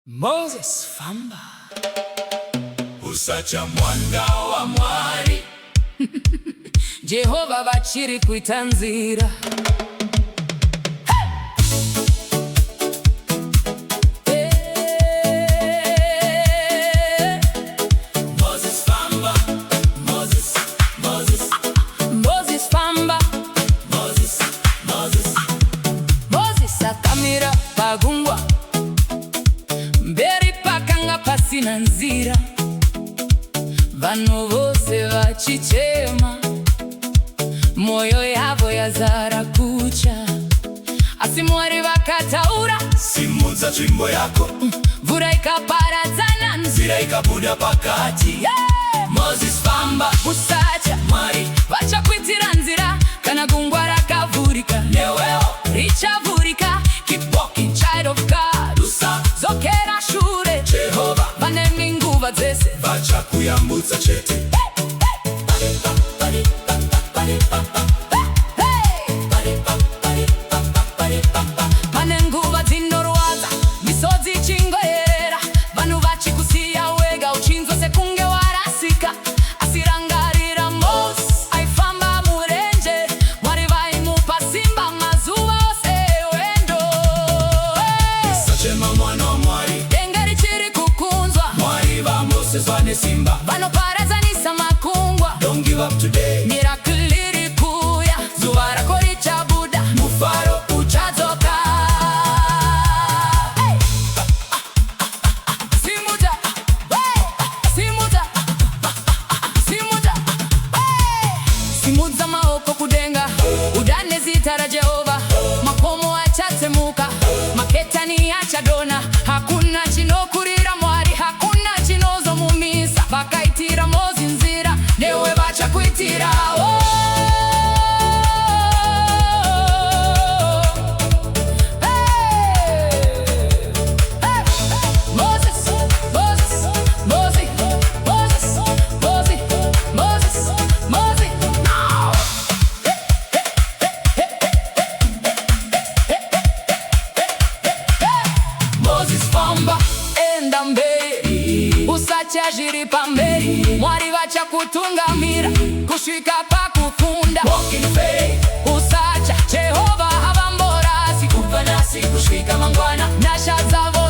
Moses Famba usacha mwanga wa mwari Jehova bachiri kwitanzira Moses Famba Moses Famba Moses akamira pagungwa mberi pakanga pasina nzira vanhu vose vachichema moyo yavo yazara kucha asi Mwari vakataura simudza tsvimbo yako mvura ikaparadzana nzira ikabuda pakati Moses Famba usacha Mwari vachakuitira nzira kana gungwa rakavhurika newewo richavhurika. Keep walking, child of God. Usadzokera shure, Jehova vane nguva dzese vachakuyambutsa chete. Pane nguva dzinorwadza misodzi ichingoyerera vanhu vachikusiya wega uchinzwa sekunge warasika asi rangarira Moses aifamba murenje Mwari vaimupa simba mazuva ose ewendo. Usachema mwana wa Mwari Denga richiri kukunzwa Mwari va Moses vane simba vanoparadzanisa makungwa. Don't give up today Miracle iri kuya zuva rako richabuda mufaro uchadzoka. Simuta, simuta, simuta, simudza maoko kudenga udane zita ra Jehova. Makomo achatsemuka maketani achadona hakuna chinokurira Mwari hakuna chinozomumisa. Vakaitira Moses nzira newe vachakuitirawo. Moses Famba Enda mberi usacha zviri pamberi Mwari vachakutungamira kusvika pakukunda. Walk in faith Usacha Jehova havamborasi kubva nhasi kusvika mangwana nyasha dzavo